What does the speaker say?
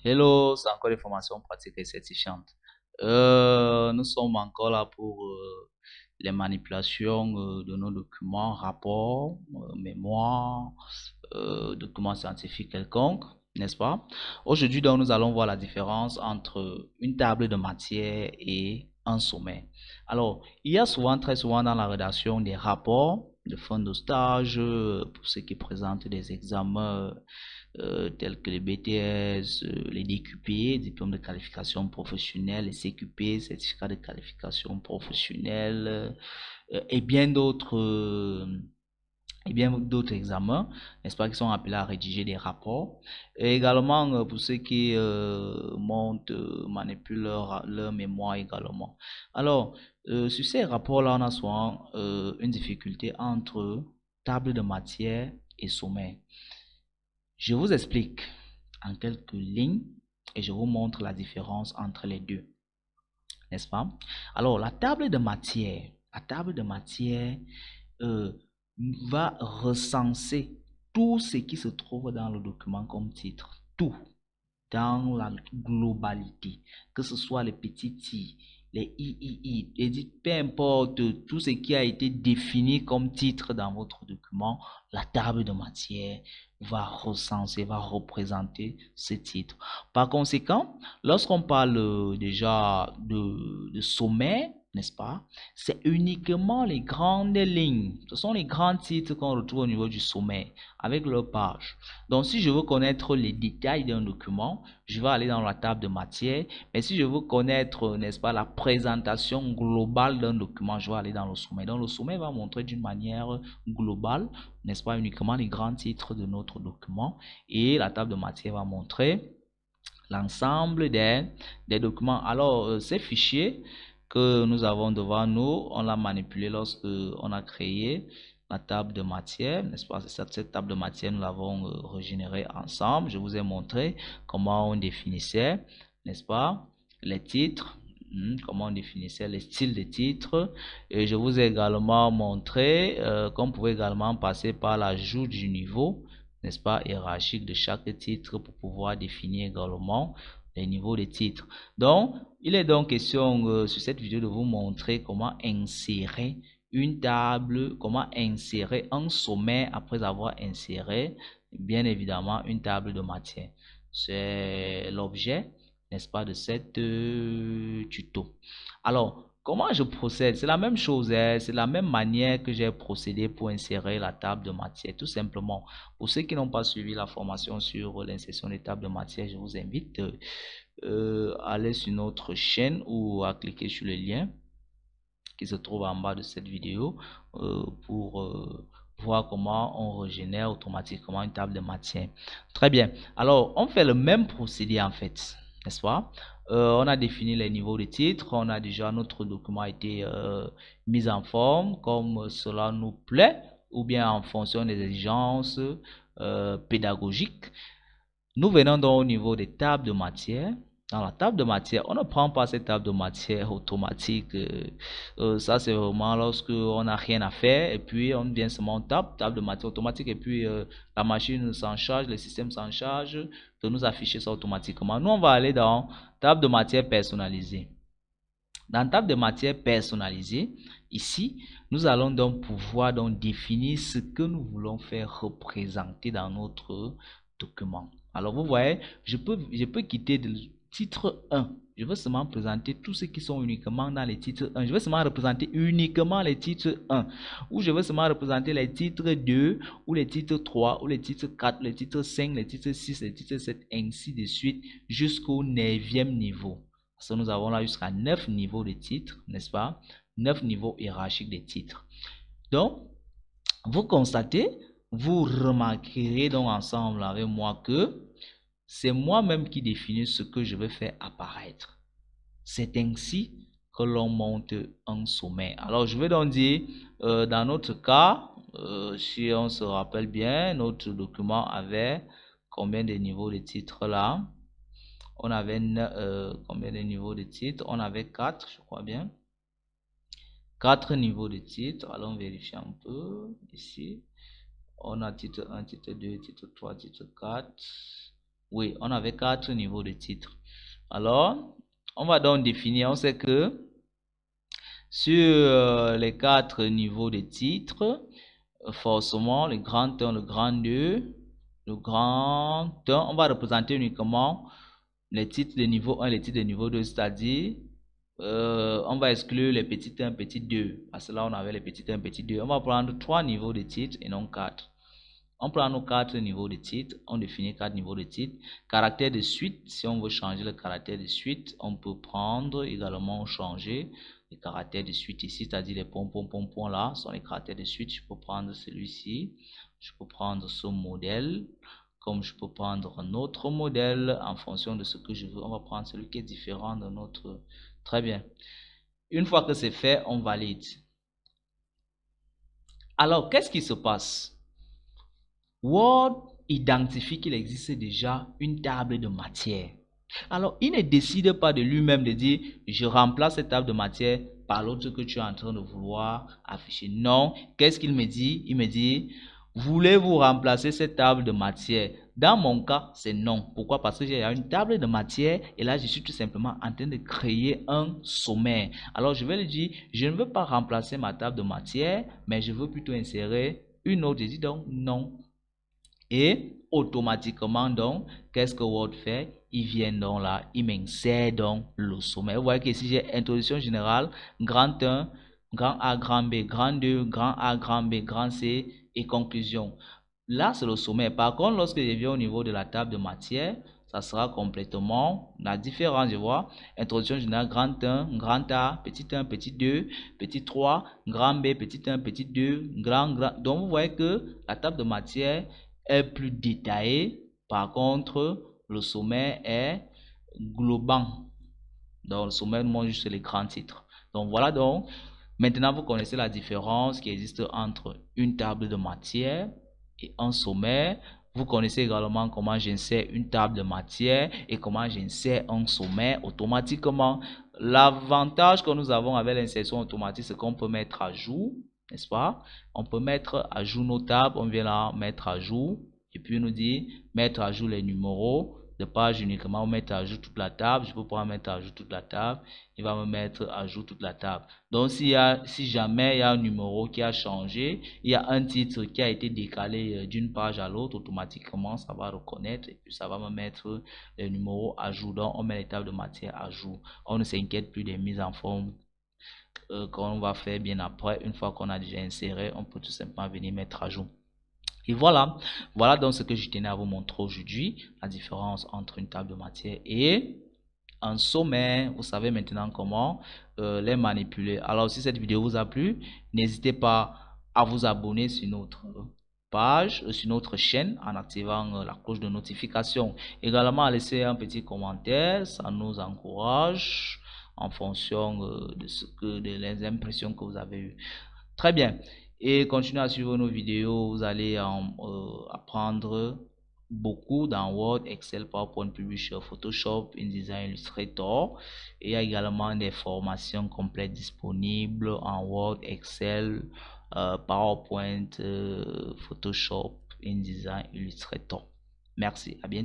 Hello, c'est encore des formations pratiques et certifiantes. Nous sommes encore là pour les manipulations de nos documents, rapports, mémoires, documents scientifiques quelconques, n'est-ce pas? Aujourd'hui, donc, nous allons voir la différence entre une table de matière et un sommaire. Alors, il y a souvent, très souvent dans la rédaction des rapports de fin de stage pour ceux qui présentent des examens tels que les BTS, les DQP, diplômes de qualification professionnelle, les CQP, certificats de qualification professionnelle, et bien d'autres examens, n'est-ce pas, qui sont appelés à rédiger des rapports. Et également pour ceux qui montent, manipulent leur mémoire également. Alors, sur ces rapports-là, on a souvent une difficulté entre table de matière et sommaire. Je vous explique en quelques lignes et je vous montre la différence entre les deux, n'est-ce pas? Alors, la table de matière euh, va recenser tout ce qui se trouve dans le document comme titre, tout, dans la globalité, que ce soit les petits i, les III, peu importe tout ce qui a été défini comme titre dans votre document, la table de matière va recenser, va représenter ce titre. Par conséquent, lorsqu'on parle déjà de sommaire, n'est-ce pas? C'est uniquement les grandes lignes. Ce sont les grands titres qu'on retrouve au niveau du sommaire avec leur page. Donc, si je veux connaître les détails d'un document, je vais aller dans la table de matière. Mais si je veux connaître, n'est-ce pas, la présentation globale d'un document, je vais aller dans le sommaire. Donc, le sommaire va montrer d'une manière globale, n'est-ce pas, uniquement les grands titres de notre document. Et la table de matière va montrer l'ensemble des documents. Alors, ces fichiers que nous avons devant nous, on l'a manipulé lorsque on a créé la table de matière, n'est-ce pas? Cette table de matière, nous l'avons régénérée ensemble. Je vous ai montré comment on définissait, n'est-ce pas, les titres, comment on définissait les styles de titres. Et je vous ai également montré qu'on pouvait également passer par l'ajout du niveau, n'est-ce pas, hiérarchique de chaque titre pour pouvoir définir également les niveaux de titres. Donc, il est donc question sur cette vidéo de vous montrer comment insérer une table, comment insérer un sommaire après avoir inséré, bien évidemment, une table de matière. C'est l'objet, n'est-ce pas, de cette tuto. Alors, comment je procède? C'est la même chose, hein, c'est la même manière que j'ai procédé pour insérer la table de matière. Tout simplement, pour ceux qui n'ont pas suivi la formation sur l'insertion des tables de matière, je vous invite à aller sur notre chaîne ou à cliquer sur le lien qui se trouve en bas de cette vidéo pour voir comment on régénère automatiquement une table de matière. Très bien. Alors, on fait le même procédé en fait, n'est-ce pas? On a défini les niveaux de titres, on a déjà notre document a été mis en forme comme cela nous plaît ou bien en fonction des exigences pédagogiques. Nous venons donc au niveau des tables de matière. Dans la table de matière, on ne prend pas cette table de matière automatique. Ça, c'est vraiment lorsque on n'a rien à faire et puis on vient seulement table de matière automatique et puis la machine s'en charge, le système s'en charge de nous afficher ça automatiquement. Nous, on va aller dans table de matière personnalisée. Dans table de matière personnalisée, ici, nous allons donc pouvoir donc définir ce que nous voulons faire représenter dans notre document. Alors, vous voyez, je peux quitter le titre 1. Je veux seulement présenter tous ceux qui sont uniquement dans les titres 1. Je veux seulement représenter uniquement les titres 1. Ou je veux seulement représenter les titres 2, ou les titres 3, ou les titres 4, les titres 5, les titres 6, les titres 7, ainsi de suite, jusqu'au 9e niveau. Parce que nous avons là jusqu'à 9 niveaux de titres, n'est-ce pas? 9 niveaux hiérarchiques des titres. Donc, vous constatez, vous remarquerez donc ensemble avec moi que c'est moi-même qui définis ce que je veux faire apparaître. C'est ainsi que l'on monte un sommaire. Alors, je vais donc dire, dans notre cas, si on se rappelle bien, notre document avait combien de niveaux de titres là? On avait combien de niveaux de titres? On avait 4, je crois bien. 4 niveaux de titres. Allons vérifier un peu ici. On a titre 1, titre 2, titre 3, titre 4. Oui, on avait 4 niveaux de titre. Alors, on va donc définir, on sait que sur les 4 niveaux de titre, forcément, le grand 1, le grand 2, le grand 1, on va représenter uniquement les titres de niveau 1 et les titres de niveau 2, c'est-à-dire, on va exclure les petits 1, petit 2, parce que là, on avait les petits 1, petit 2. On va prendre 3 niveaux de titres et non 4. On prend nos 4 niveaux de titre, on définit 4 niveaux de titre. Caractère de suite, si on veut changer le caractère de suite, on peut prendre également changer les caractères de suite ici, c'est-à-dire les points là sont les caractères de suite. Je peux prendre celui-ci, je peux prendre ce modèle, comme je peux prendre un autre modèle en fonction de ce que je veux. On va prendre celui qui est différent de notre. Très bien. Une fois que c'est fait, on valide. Alors, qu'est-ce qui se passe? Word identifie qu'il existe déjà une table de matière. Alors, il ne décide pas de lui-même de dire, je remplace cette table de matière par l'autre que tu es en train de vouloir afficher. Non, qu'est-ce qu'il me dit? Il me dit, voulez-vous remplacer cette table de matière? Dans mon cas, c'est non. Pourquoi? Parce que j'ai une table de matière et là, je suis tout simplement en train de créer un sommaire. Alors, je vais lui dire, je ne veux pas remplacer ma table de matière, mais je veux plutôt insérer une autre. Je dis donc non. Et automatiquement donc, qu'est-ce que Word fait? Il vient donc là, il m'insère donc le sommaire. Vous voyez que si j'ai introduction générale, grand 1, grand A, grand B, grand 2, grand A, grand B, grand C et conclusion. Là, c'est le sommaire. Par contre, lorsque je viens au niveau de la table de matière, ça sera complètement la différence, je vois. Introduction générale, grand 1, grand A, petit 1, petit 2, petit 3, grand B, petit 1, petit 2, grand. Donc, vous voyez que la table de matière est plus détaillé. Par contre, le sommaire est global. Donc, le sommaire montre juste les grands titres. Donc, voilà donc. Maintenant, vous connaissez la différence qui existe entre une table de matière et un sommaire. Vous connaissez également comment j'insère une table de matière et comment j'insère un sommaire automatiquement. L'avantage que nous avons avec l'insertion automatique, c'est qu'on peut mettre à jour, n'est-ce pas? On peut mettre à jour nos tables, on vient là mettre à jour et puis nous dit mettre à jour les numéros de page uniquement, on met à jour toute la table. Je peux pas mettre à jour toute la table, il va me mettre à jour toute la table. Donc si jamais il y a un numéro qui a changé, il y a un titre qui a été décalé d'une page à l'autre, automatiquement ça va reconnaître et puis ça va me mettre les numéros à jour. Donc on met les tables de matière à jour. On ne s'inquiète plus des mises en forme qu'on va faire bien après. Une fois qu'on a déjà inséré, on peut tout simplement venir mettre à jour. Et voilà, voilà donc ce que je tenais à vous montrer aujourd'hui, la différence entre une table de matière et un sommaire. Vous savez maintenant comment les manipuler. Alors si cette vidéo vous a plu, n'hésitez pas à vous abonner sur notre page, sur notre chaîne en activant la cloche de notification. Également à laisser un petit commentaire, ça nous encourage en fonction de les impressions que vous avez eues. Très bien. Et continuez à suivre nos vidéos. Vous allez apprendre beaucoup dans Word, Excel, PowerPoint, Publisher, Photoshop, InDesign, Illustrator. Et il y a également des formations complètes disponibles en Word, Excel, PowerPoint, Photoshop, InDesign, Illustrator. Merci, à bientôt.